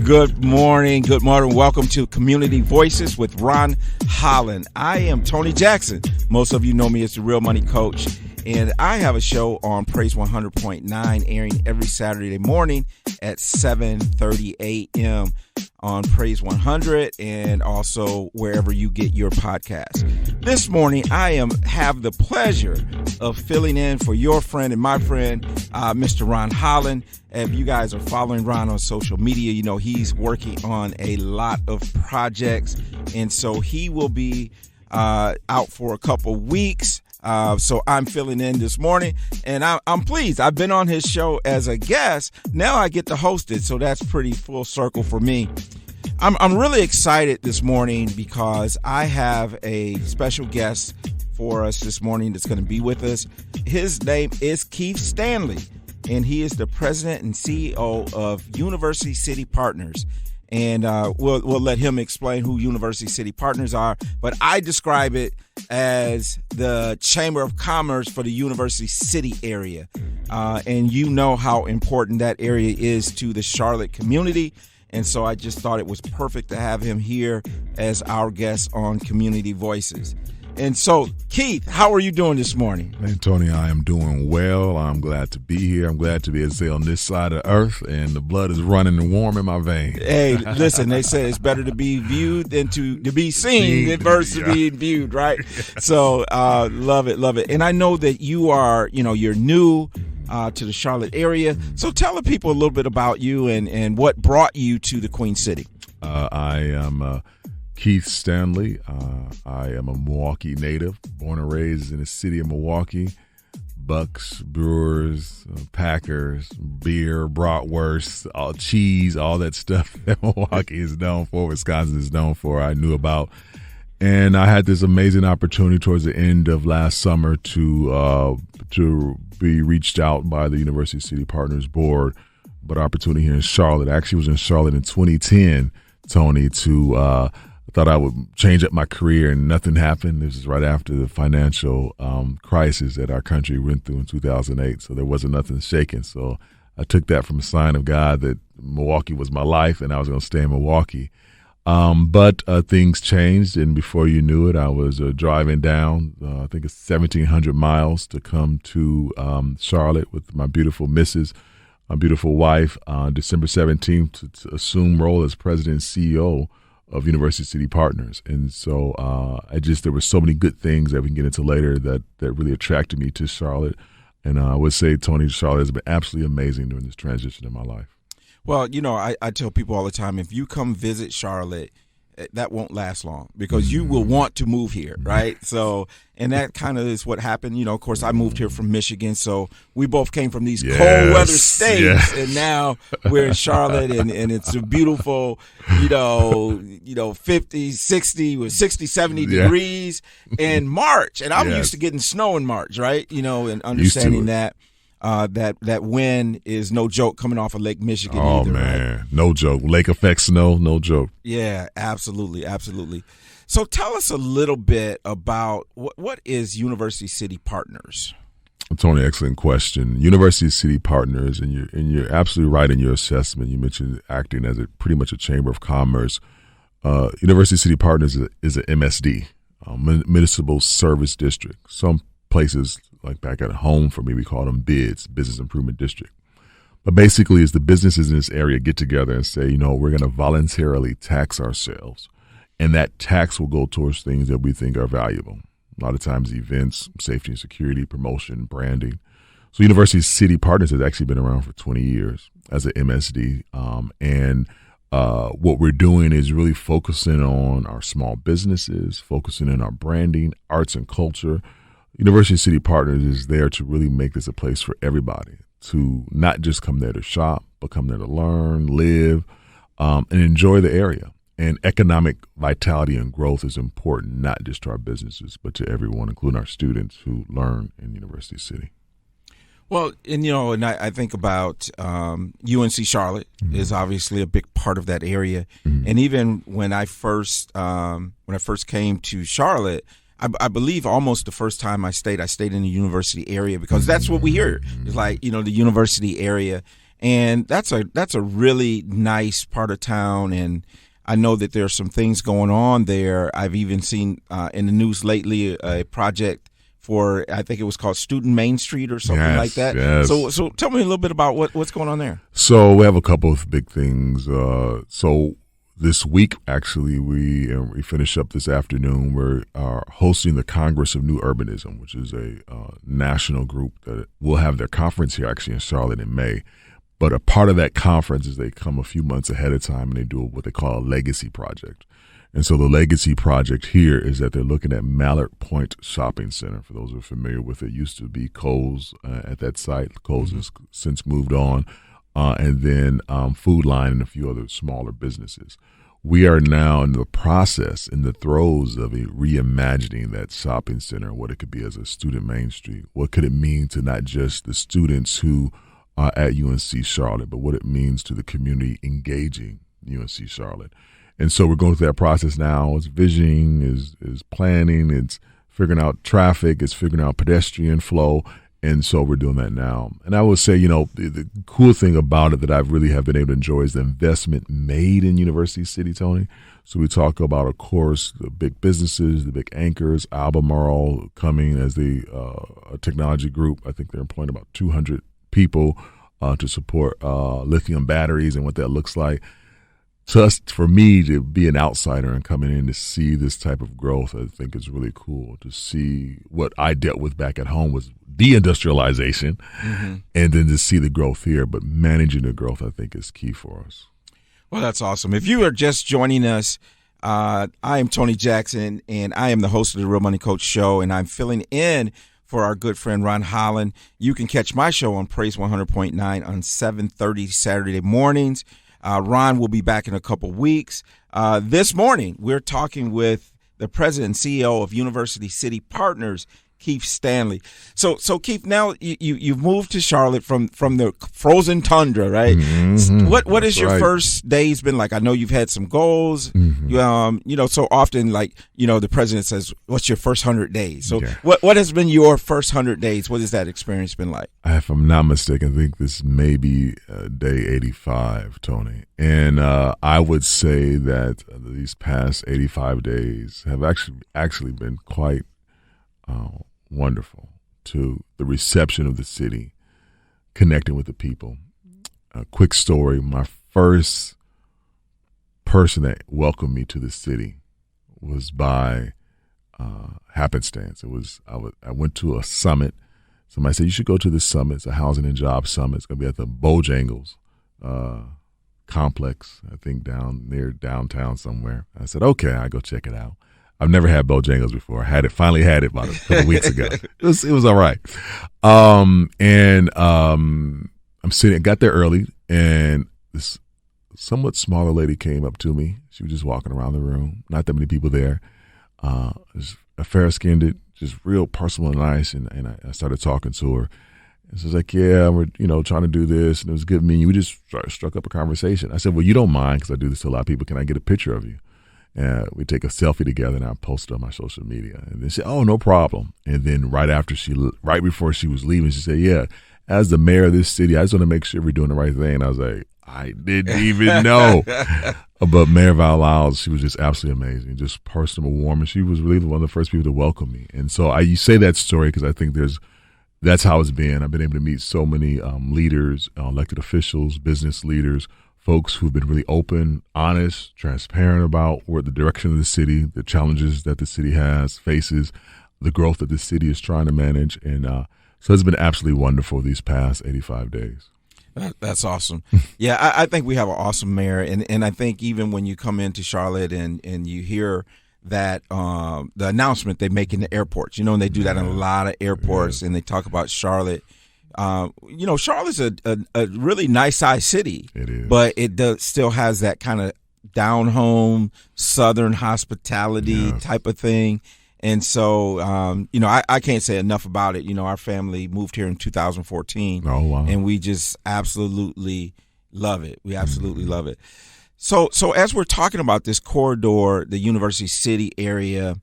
Good morning. Good morning. Welcome to Community Voices with Ron Holland. I am Tony Jackson. Most of you know me as the Real Money Coach. And I have a show on Praise 100.9 airing every Saturday morning at 7:30 a.m. on Praise 100 and also wherever you get your podcast. This morning, I have the pleasure of filling in for your friend and my friend, Mr. Ron Holland. If you guys are following Ron on social media, you know he's working on a lot of projects. And so he will be out for a couple weeks. So I'm filling in this morning, and I'm pleased. I've been on his show as a guest. Now I get to host it, so that's pretty full circle for me. I'm really excited this morning because I have a special guest for us this morning that's going to be with us. His name is Keith Stanley, and he is the president and CEO of University City Partners. And we'll let him explain who University City Partners are. But I describe it as the Chamber of Commerce for the University City area. And you know how important that area is to the Charlotte community. And so I just thought it was perfect to have him here as our guest on Community Voices. And so, Keith, how are you doing this morning? Man, Tony, I am doing well. I'm glad to be here. I'm glad to be able to say on this side of the earth, and the blood is running and warm in my veins. Hey, listen, they say it's better to be viewed than to be seen versus being viewed, right? So, love it. And I know that you are, you're new to the Charlotte area. So tell the people a little bit about you and what brought you to the Queen City. I am Keith Stanley. I am a Milwaukee native, born and raised in the city of Milwaukee. Bucks, Brewers, Packers, beer, bratwurst, cheese, all that stuff that Milwaukee is known for, Wisconsin is known for, I knew about. And I had this amazing opportunity towards the end of last summer to be reached out by the University City Partners Board, but opportunity here in Charlotte. I actually was in Charlotte in 2010, Tony, thought I would change up my career, and nothing happened. This is right after the financial crisis that our country went through in 2008, so there wasn't nothing shaking. So I took that from a sign of God that Milwaukee was my life, and I was going to stay in Milwaukee. But things changed, and before you knew it, I was driving down, I think it's 1,700 miles to come to Charlotte with my beautiful missus, my beautiful wife, December 17th to assume role as president and CEO of University City Partners. And so there were so many good things that we can get into later that really attracted me to Charlotte. And I would say, Tony, Charlotte has been absolutely amazing during this transition in my life. Well, I tell people all the time, if you come visit Charlotte, that won't last long because you will want to move here, right? So, and that kind of is what happened. Of course, I moved here from Michigan, so we both came from these cold weather states, and now we're in Charlotte, and it's a beautiful, 50, 60, with 60, 70 degrees in March, and I'm used to getting snow in March, right? And understanding that. That wind is no joke coming off of Lake Michigan either. Oh, man, right? No joke. Lake effect snow, no joke. Yeah, absolutely. So tell us a little bit about what is University City Partners? Tony, excellent question. University City Partners, and you're absolutely right in your assessment. You mentioned acting as pretty much a chamber of commerce. University City Partners is an MSD, Municipal Service District. Some places, like back at home for me, we call them BIDs, Business Improvement District. But basically, it's the businesses in this area get together and say, we're going to voluntarily tax ourselves. And that tax will go towards things that we think are valuable. A lot of times events, safety and security, promotion, branding. So University City Partners has actually been around for 20 years as an MSD. And what we're doing is really focusing on our small businesses, focusing on our branding, arts and culture. University City Partners is there to really make this a place for everybody to not just come there to shop, but come there to learn, live, and enjoy the area. And economic vitality and growth is important, not just to our businesses, but to everyone, including our students who learn in University City. Well, and I think about UNC Charlotte is obviously a big part of that area. And even when I first came to Charlotte, I believe almost the first time I stayed in the university area because that's what we hear. It's like, the university area. And that's a really nice part of town. And I know that there's some things going on there. I've even seen in the news lately a project for, I think it was called Student Main Street or something like that. Yes. So tell me a little bit about what's going on there. So we have a couple of big things. So this week, actually, we finish up this afternoon. We're hosting the Congress of New Urbanism, which is a national group that will have their conference here actually in Charlotte in May. But a part of that conference is they come a few months ahead of time and they do what they call a legacy project. And so the legacy project here is that they're looking at Mallard Point Shopping Center. For those who are familiar with it, used to be Kohl's at that site. Kohl's has since moved on. And then Food Line and a few other smaller businesses. We are now in the process, in the throes of reimagining that shopping center, what it could be as a student main street. What could it mean to not just the students who are at UNC Charlotte, but what it means to the community engaging UNC Charlotte. And so we're going through that process now. It's visioning, is planning, it's figuring out traffic, it's figuring out pedestrian flow. And so we're doing that now. And I would say, the cool thing about it that I really have been able to enjoy is the investment made in University City, Tony. So we talk about, of course, the big businesses, the big anchors, Albemarle coming as a technology group. I think they're employing about 200 people to support lithium batteries and what that looks like. Just for me to be an outsider and coming in to see this type of growth, I think is really cool to see what I dealt with back at home was deindustrialization, and then to see the growth here. But managing the growth, I think, is key for us. Well, that's awesome. If you are just joining us, I am Tony Jackson, and I am the host of the Real Money Coach Show, and I'm filling in for our good friend Ron Holland. You can catch my show on Praise 100.9 on 7:30 Saturday mornings. Ron will be back in a couple weeks. This morning, we're talking with the president and CEO of University City Partners, Keith Stanley. So Keith, now you've moved to Charlotte from the frozen tundra, right? What has your first days been like? I know you've had some goals. So often, the president says, "What's your first 100 days?" So what has been your first 100 days? What has that experience been like? If I'm not mistaken, I think this may be day 85, Tony. And I would say that these past 85 days have actually been quite wonderful to the reception of the city, connecting with the people. A quick story, my first person that welcomed me to the city was by happenstance. I went to a summit. Somebody said, "You should go to this summit. It's a housing and job summit. It's going to be at the Bojangles complex, I think down near downtown somewhere." I said, "Okay, I'll go check it out." I've never had Bojangles before. Finally had it about a couple weeks ago. It was all right. I'm sitting, got there early, and this somewhat smaller lady came up to me. She was just walking around the room. Not that many people there. Fair-skinned, just real personal and nice. And I started talking to her. And she was like, "Yeah, we're trying to do this, and it was good meeting you." We just struck up a conversation. I said, "Well, you don't mind, because I do this to a lot of people. Can I get a picture of you?" We take a selfie together, and I post it on my social media. And then she said, "Oh, no problem." And then right before she was leaving, she said, "Yeah, as the mayor of this city, I just want to make sure we're doing the right thing." And I was like, I didn't even know. But Mayor Val Lyles, she was just absolutely amazing, just personal, warm, and she was really one of the first people to welcome me. And so you say that story because I think that's how it's been. I've been able to meet so many leaders, elected officials, business leaders, folks who've been really open, honest, transparent about where the direction of the city, the challenges that the city faces, the growth that the city is trying to manage. And so it's been absolutely wonderful these past 85 days. That's awesome. Yeah, I think we have an awesome mayor. And I think even when you come into Charlotte and you hear that the announcement they make in the airports, and they do that in a lot of airports, and they talk about Charlotte. Charlotte's a really nice sized city. It is, but it still has that kind of down home Southern hospitality type of thing. And so, I can't say enough about it. Our family moved here in 2014. Oh, wow. And we just absolutely love it. We absolutely love it. So as we're talking about this corridor, the University City area,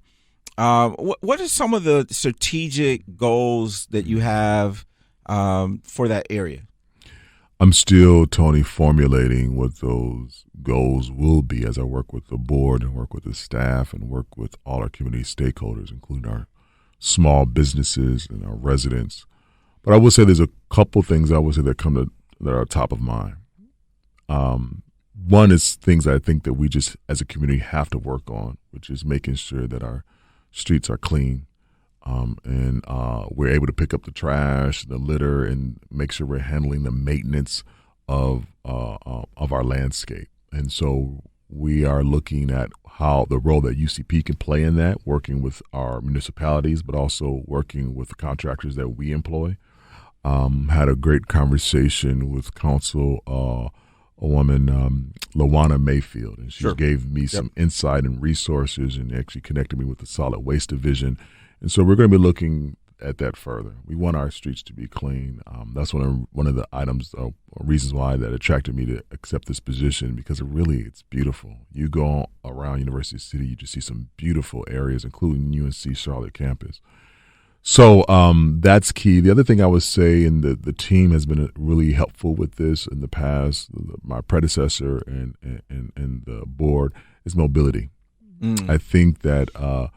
what are some of the strategic goals that you have for that area? I'm still, Tony, formulating what those goals will be as I work with the board and work with the staff and work with all our community stakeholders, including our small businesses and our residents. But I will say there's a couple things I would say that are top of mind. One is things I think that we just as a community have to work on, which is making sure that our streets are clean. And we're able to pick up the trash, the litter, and make sure we're handling the maintenance of our landscape. And so we are looking at how the role that UCP can play in that, working with our municipalities, but also working with the contractors that we employ. Had a great conversation with Council a woman, Lawana Mayfield, and she gave me some insight and resources and actually connected me with the Solid Waste Division. And so we're going to be looking at that further. We want our streets to be clean. That's one of the items, reasons why that attracted me to accept this position, because it's beautiful. You go around University City, you just see some beautiful areas, including UNC Charlotte campus. So that's key. The other thing I would say, and the team has been really helpful with this in the past, my predecessor and the board, is mobility. I think that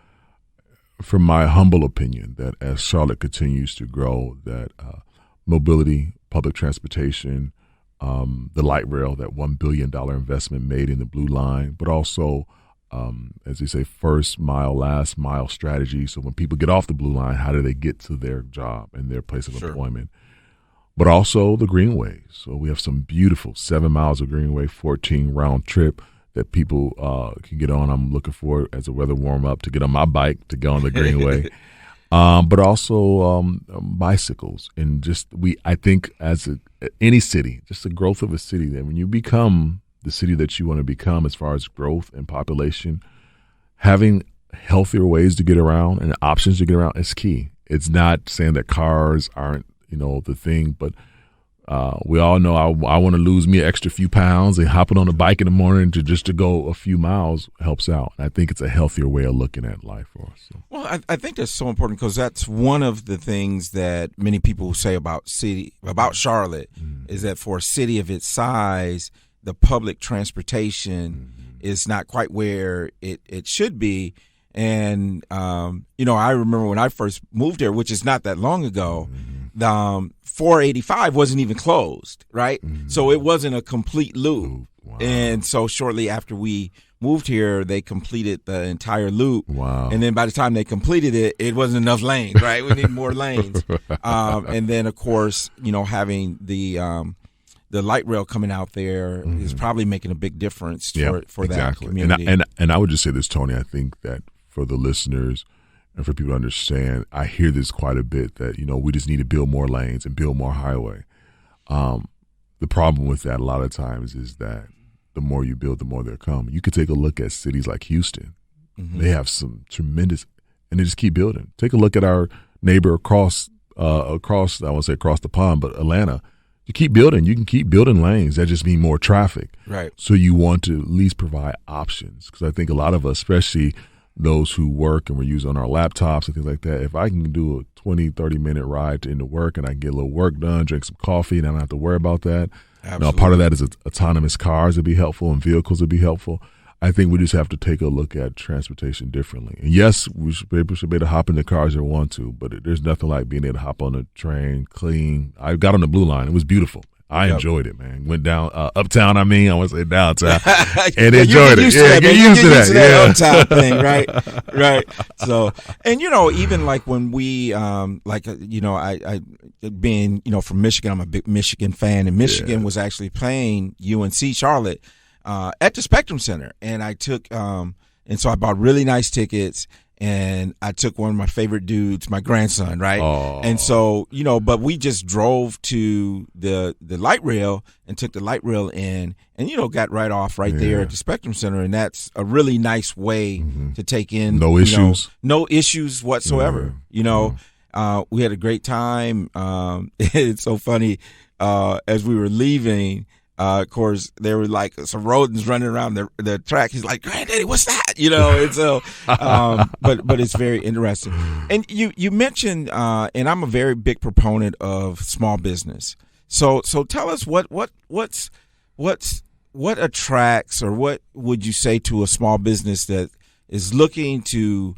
from my humble opinion, that as Charlotte continues to grow, that mobility, public transportation, the light rail, that $1 billion investment made in the Blue Line, but also, as they say, first mile, last mile strategy. So when people get off the Blue Line, how do they get to their job and their place of employment? But also the greenways. So we have some beautiful 7 miles of greenway, 14 round trip that people can get on. I'm looking forward, as the weather warm up, to get on my bike to go on the greenway. But also bicycles. And I think as any city, just the growth of a city, that when you become the city that you want to become as far as growth and population, having healthier ways to get around and options to get around is key. It's not saying that cars aren't, the thing, but we all know I want to lose me an extra few pounds, and hopping on a bike in the morning to go a few miles helps out. I think it's a healthier way of looking at life for us. So. Well, I think that's so important, because that's one of the things that many people say about Charlotte is that for a city of its size, the public transportation is not quite where it should be. And, I remember when I first moved here, which is not that long ago, 485 wasn't even closed, right? So it wasn't a complete loop. Wow. And so shortly after we moved here, they completed the entire loop. Wow. And then by the time they completed it, it wasn't enough lanes, right? We need more lanes. And then, of course, having the light rail coming out there is probably making a big difference for that community. And I would just say this, Tony, I think that for the listeners and for people to understand, I hear this quite a bit, that, we just need to build more lanes and build more highway. The problem with that a lot of times is that the more you build, the more they'll come. You could take a look at cities like Houston. They have some tremendous, and they just keep building. Take a look at our neighbor across, I won't say across the pond, but Atlanta. You keep building. You can keep building lanes. That just mean more traffic. Right. So you want to at least provide options, because I think a lot of us, especially those who work and we're using our laptops and things like that, if I can do a 20, 30-minute ride into work and I can get a little work done, drink some coffee, and I don't have to worry about that. Part of that is autonomous cars would be helpful and vehicles would be helpful. I think we just have to take a look at transportation differently. And yes, people should be able to hop in the cars they want to, but there's nothing like being able to hop on a train, clean. I got on the Blue Line. It was beautiful. I enjoyed it, man. Went down uptown. I want to say downtown, and enjoyed it. Get used to that uptown thing, right. So, and even like when we, I being from Michigan, I'm a big Michigan fan, and Michigan was actually playing UNC Charlotte at the Spectrum Center, and I took, and so I bought really nice tickets. And I took one of my favorite dudes, my grandson, right? Oh. And so, but we just drove to the light rail and took the light rail in and, got right off there at the Spectrum Center. And that's a really nice way to take in. No issues. No issues whatsoever. We had a great time. It's so funny. As we were leaving, of course, there were like some rodents running around the track. He's like, "Granddaddy, what's that?" And so, but it's very interesting. And you mentioned, and I'm a very big proponent of small business. So tell us what attracts, or what would you say to a small business that is looking to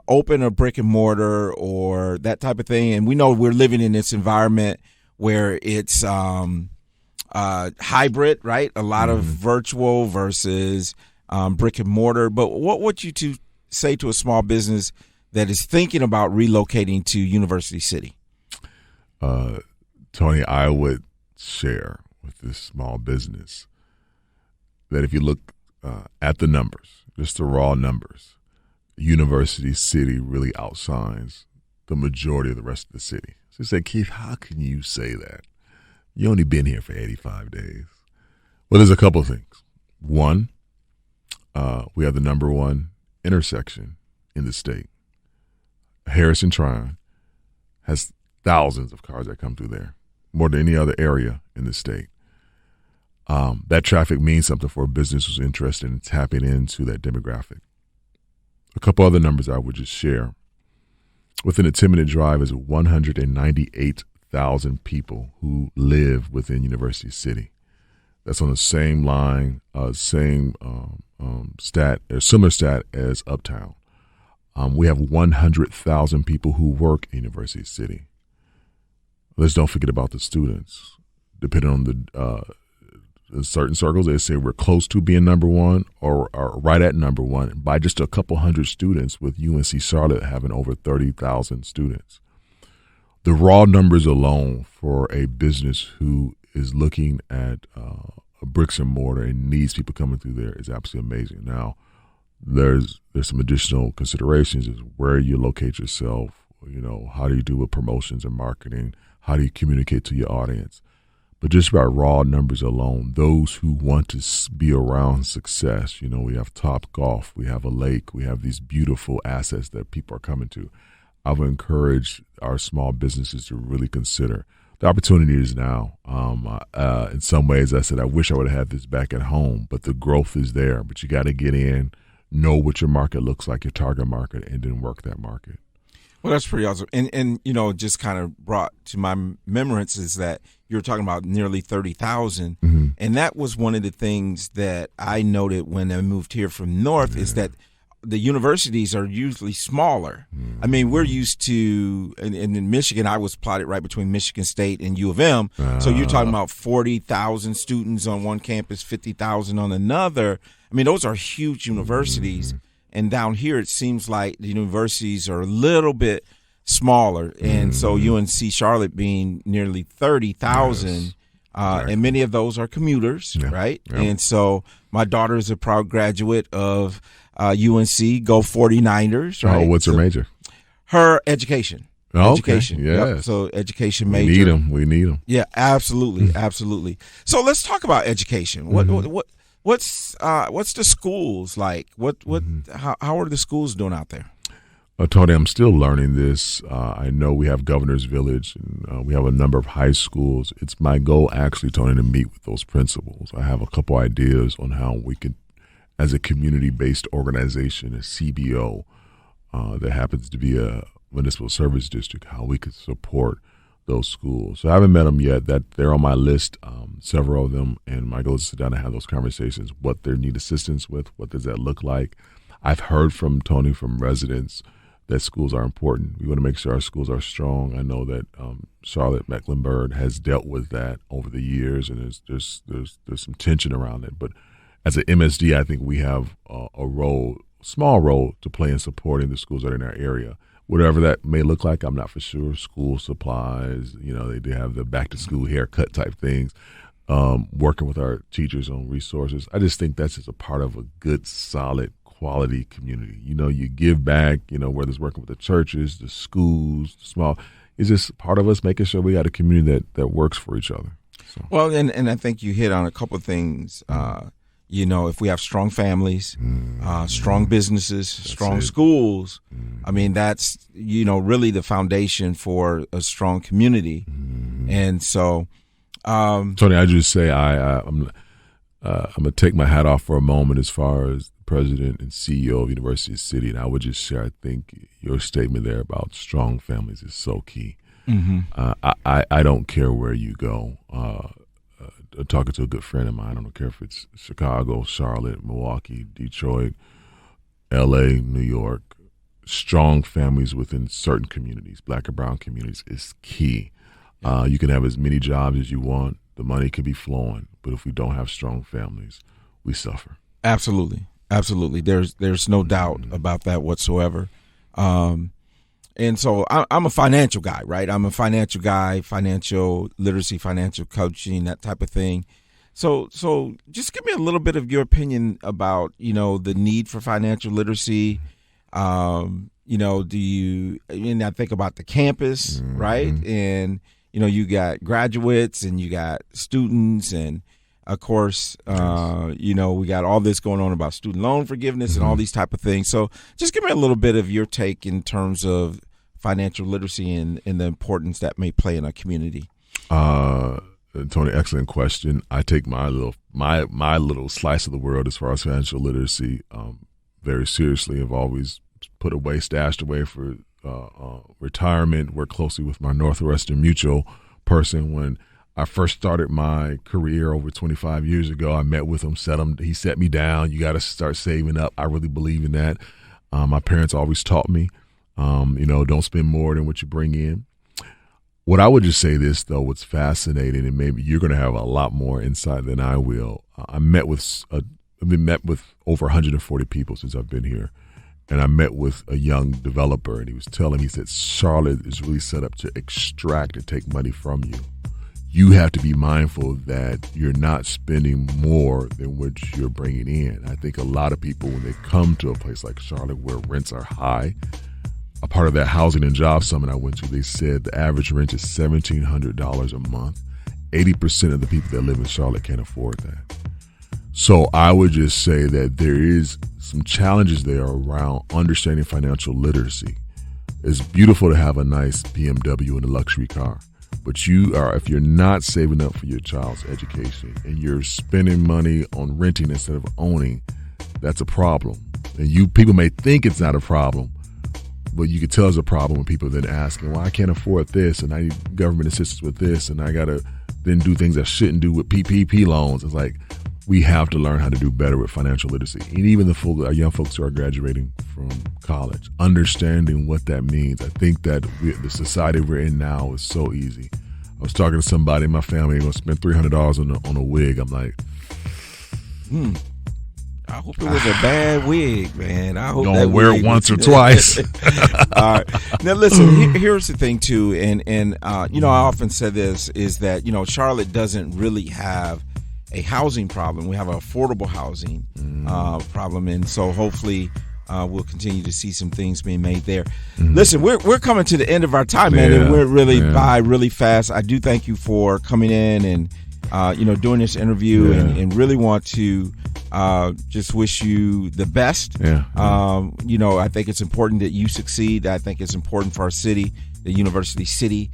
open a brick and mortar or that type of thing? And we know we're living in this environment where it's hybrid, right? A lot of virtual versus brick and mortar. But what would you say to a small business that is thinking about relocating to University City? Tony, I would share with this small business that if you look at the numbers, just the raw numbers, University City really outshines the majority of the rest of the city. So you say, Keith, how can you say that? You only been here for 85 days. Well, there's a couple of things. One, we have the number one intersection in the state. Harrison Tryon has thousands of cars that come through there, more than any other area in the state. That traffic means something for a business who's interested in tapping into that demographic. A couple other numbers I would just share. Within a 10-minute drive is 198,000 people who live within University City. That's on the same line, same stat, or similar stat as Uptown. We have 100,000 people who work in University City. Let's don't forget about the students. Depending on the in certain circles, they say we're close to being number one or right at number one by just a couple hundred students, with UNC Charlotte having over 30,000 students. The raw numbers alone for a business who is looking at a bricks and mortar and needs people coming through there is absolutely amazing. Now, there's some additional considerations: is where you locate yourself, how do you do with promotions and marketing, how do you communicate to your audience. But just by raw numbers alone, those who want to be around success, we have Top Golf, we have a lake, we have these beautiful assets that people are coming to. I would encourage our small businesses to really consider. The opportunity is now. In some ways, I said, I wish I would have had this back at home, but the growth is there. But you got to get in, know what your market looks like, your target market, and then work that market. Well, that's pretty awesome. And just kind of brought to my remembrance is that you were talking about nearly 30,000. Mm-hmm. And that was one of the things that I noted when I moved here from North is that the universities are usually smaller. Mm-hmm. I mean, we're used to, and in Michigan, I was plotted right between Michigan State and U of M. So you're talking about 40,000 students on one campus, 50,000 on another. I mean, those are huge universities. Mm-hmm. And down here, it seems like the universities are a little bit smaller. And so UNC Charlotte being nearly 30,000, and many of those are commuters, right? Yeah. And so my daughter is a proud graduate of UNC, go 49ers, right? Oh, what's her major? Her education. Oh, education. Okay. Yes. Yep. So education major. We need them. Yeah, absolutely. Absolutely. So let's talk about education. What's the schools like? How are the schools doing out there? Tony, I'm still learning this. I know we have Governor's Village, and we have a number of high schools. It's my goal, actually, Tony, to meet with those principals. I have a couple ideas on how we could, as a community-based organization, a CBO that happens to be a municipal service district, how we could support those schools. So I haven't met them yet. That they're on my list, several of them, and my goal is to sit down and have those conversations, what they need assistance with, what does that look like. I've heard from Tony, from residents, that schools are important. We want to make sure our schools are strong. I know that Charlotte Mecklenburg has dealt with that over the years, and there's some tension around it. But as an MSD, I think we have a small role to play in supporting the schools that are in our area. Whatever that may look like, I'm not for sure. School supplies, they do have the back-to-school haircut type things, working with our teachers on resources. I just think that's just a part of a good, solid, quality community. You give back, whether it's working with the churches, the schools, the small. It's just part of us making sure we got a community that works for each other. So. Well, and I think you hit on a couple of things. If we have strong families, strong businesses, strong schools, I mean, that's, really the foundation for a strong community. And so, Tony, I just say I'm going to take my hat off for a moment as far as the president and CEO of University City. And I would just share, I think your statement there about strong families is so key. I don't care where you go. Talking to a good friend of mine, I don't care if it's Chicago, Charlotte, Milwaukee, Detroit, L.A., New York. Strong families within certain communities, black and brown communities, is key. You can have as many jobs as you want. The money could be flowing, but if we don't have strong families, we suffer. Absolutely. There's no doubt about that whatsoever. And so I'm a financial guy, right? I'm a financial guy, financial literacy, financial coaching, that type of thing. So just give me a little bit of your opinion about, the need for financial literacy. And I think about the campus, right? And, you got graduates and you got students and, of course, we got all this going on about student loan forgiveness and all these type of things. So just give me a little bit of your take in terms of financial literacy and the importance that may play in our community. Tony, excellent question. I take my little slice of the world as far as financial literacy very seriously. I've always stashed away for retirement. Worked closely with my Northwestern Mutual person when I first started my career over 25 years ago. I met with him, he set me down. You got to start saving up. I really believe in that. My parents always taught me, don't spend more than what you bring in. What I would just say this, though, what's fascinating, and maybe you're going to have a lot more insight than I will. I've met with over 140 people since I've been here. And I met with a young developer, and he said, Charlotte is really set up to extract and take money from you. You have to be mindful that you're not spending more than what you're bringing in. I think a lot of people, when they come to a place like Charlotte where rents are high, a part of that housing and job summit I went to, they said the average rent is $1,700 a month. 80% of the people that live in Charlotte can't afford that. So I would just say that there is some challenges there around understanding financial literacy. It's beautiful to have a nice BMW and a luxury car, but if you're not saving up for your child's education and you're spending money on renting instead of owning, that's a problem. And people may think it's not a problem, but you could tell it's a problem when people then asking, well, I can't afford this and I need government assistance with this and I got to then do things I shouldn't do with PPP loans. It's like, we have to learn how to do better with financial literacy. And even our young folks who are graduating from college, understanding what that means. I think that the society we're in now is so easy. I was talking to somebody in my family, going to spend $300 on a wig. I'm like, I hope it was a bad wig, man. I hope don't wear it once or twice. All right. Now, listen, here's the thing, too. And I often say this is that, Charlotte doesn't really have a housing problem. We have an affordable housing problem, and so hopefully we'll continue to see some things being made there. Listen, we're coming to the end of our time, man, and we're really by really fast. I do thank you for coming in and doing this interview, and really want to just wish you the best. I think it's important that you succeed. I think it's important for our city, the University City.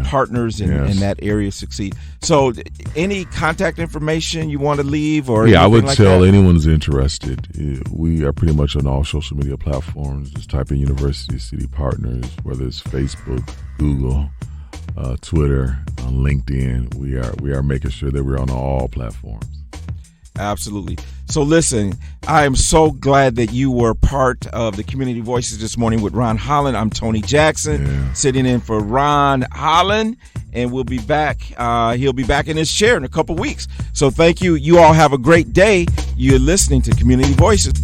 Partners in that area succeed. So any contact information you want to leave or I would tell anyone who's interested, we are pretty much on all social media platforms. Just type in University City Partners, whether it's Facebook, Google, Twitter, LinkedIn. We are making sure that we're on all platforms. Absolutely. So listen, I am so glad that you were part of the Community Voices this morning with Ron Holland. I'm Tony Jackson, sitting in for Ron Holland, and we'll be back. He'll be back in his chair in a couple weeks. So thank you. You all have a great day. You're listening to Community Voices.